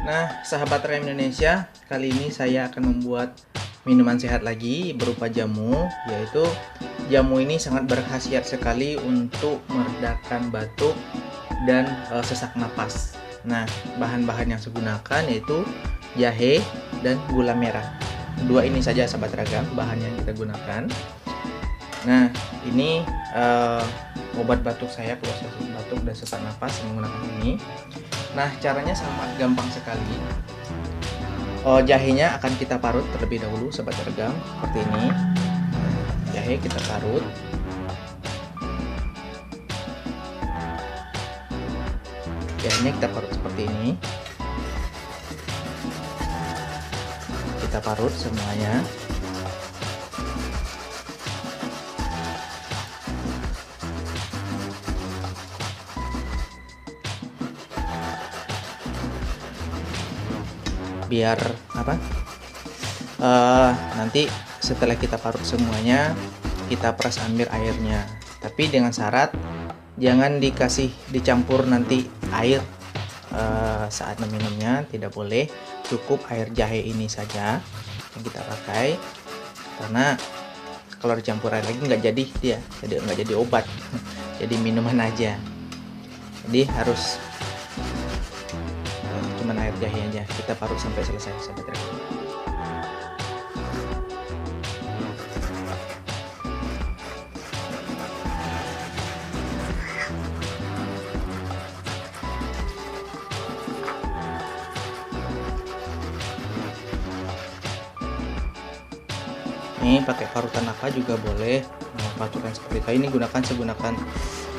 Nah, sahabat Rem Indonesia, kali ini saya akan membuat minuman sehat lagi berupa jamu, yaitu jamu ini sangat berkhasiat sekali untuk meredakan batuk dan sesak napas. Nah, bahan-bahan yang saya gunakan yaitu jahe dan gula merah. Dua ini saja sahabat ragam bahan yang kita gunakan. Nah, ini obat batuk saya, proses batuk dan sesak napas menggunakan ini. Nah, caranya sangat gampang sekali. Jahenya akan kita parut terlebih dahulu sobat regam, seperti ini. Jahe kita parut. Jahenya kita parut seperti ini. Kita parut semuanya. Biar nanti setelah kita parut semuanya, kita peras ambil airnya, tapi dengan syarat jangan dicampur nanti air saat meminumnya, tidak boleh. Cukup air jahe ini saja yang kita pakai, karena kalau dicampur air lagi nggak jadi obat jadi minuman aja. Jadi harus cuman air jahe aja, kita parut sampai selesai sahabat regam. Ini pakai parutan apa juga boleh. Parutan seperti ini saya gunakan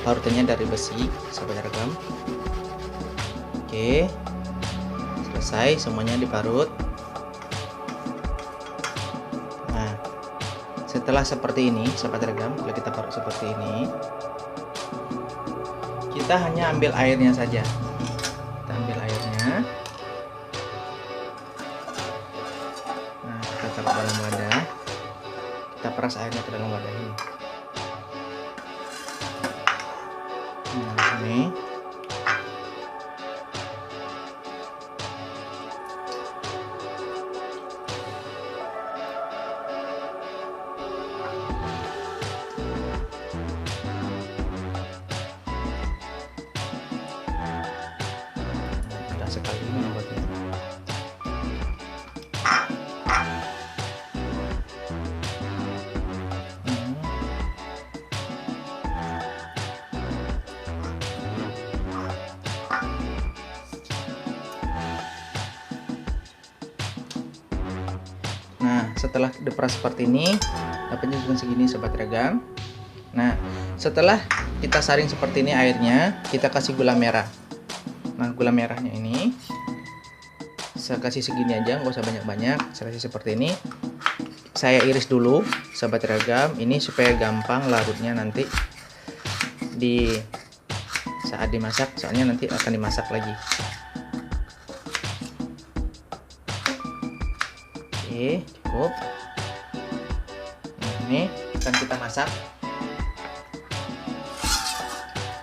parutannya dari besi sahabat regam. Oke, selesai semuanya diparut. Nah, setelah seperti ini sahabat regam, setelah kita parut seperti ini, kita hanya ambil airnya saja. Kita ambil airnya. Nah, kita taruh dalam wadah. Kita peras airnya ke dalam wadah ini. Nah, ini. Mudah sekali membuatnya. Nah, setelah diperas seperti ini, dapatnya juga segini sobat regam. Nah, setelah kita saring seperti ini airnya, kita kasih gula merah. Nah, gula merahnya ini saya kasih segini aja, nggak usah banyak-banyak. Saya kasih seperti ini. Saya iris dulu sobat regam, ini supaya gampang larutnya nanti di saat dimasak, soalnya nanti akan dimasak lagi. Oke, cukup. Nah, ini akan kita masak.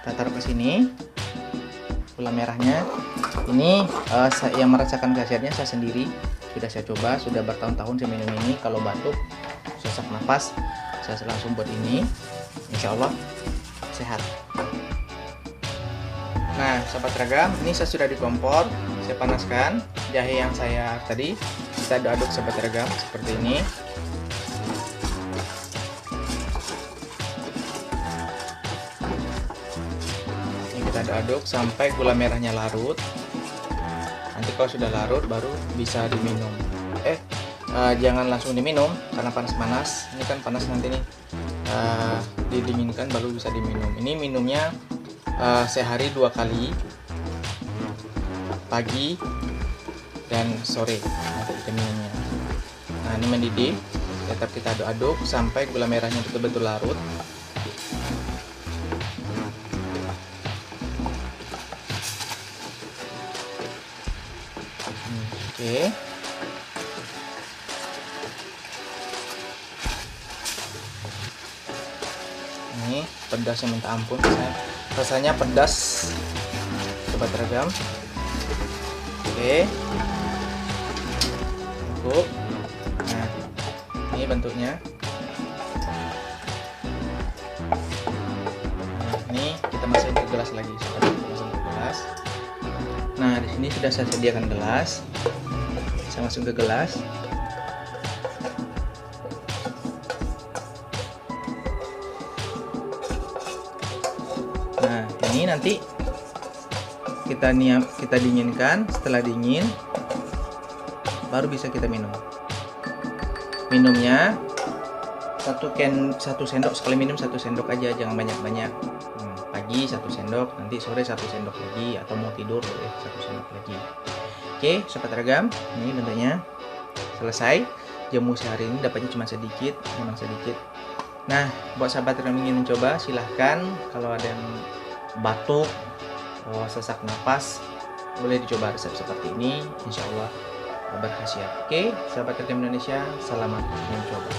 Kita taruh ke sini. Gula merahnya. Ini saya merasakan khasiatnya saya sendiri. Sudah saya coba, sudah bertahun-tahun saya minum ini. Kalau batuk, sesak napas, saya langsung buat ini. Insya Allah sehat. Nah, sahabat ragam, ini saya sudah di kompor. Saya panaskan jahe yang saya tadi. Kita aduk sahabat ragam seperti ini. Ini kita aduk sampai gula merahnya larut. Nanti kalau sudah larut baru bisa diminum. Jangan langsung diminum karena panas-panas. Ini kan panas nanti nih. Didinginkan baru bisa diminum. Ini minumnya sehari 2 kali, pagi dan sore nanti kita minumnya. Nah, ini mendidih, tetap kita aduk-aduk sampai gula merahnya betul-betul larut. Oke. Ini pedasnya minta ampun, rasanya pedas sobat regam. Oke, Oke, cukup. Nah, ini bentuknya. Nah, ini kita masukin ke gelas lagi. Seperti kita masukin ke gelas. Nah, di sini sudah saya sediakan gelas. Saya masuk ke gelas. Nah, ini nanti kita dinginkan. Setelah dingin baru bisa kita minum. Minumnya satu sendok, sekali minum 1 sendok aja, jangan banyak-banyak. Pagi 1 sendok, nanti sore 1 sendok lagi, atau mau tidur boleh 1 sendok lagi. Oke, sobat ragam, ini bentuknya selesai. Jamu sehari ini dapatnya cuma sedikit, memang sedikit. Nah, buat sahabat yang ingin mencoba, silahkan. Kalau ada yang batuk, sesak napas, boleh dicoba resep seperti ini. Insya Allah berkhasiat. Oke, sahabat ragam Indonesia, selamat mencoba.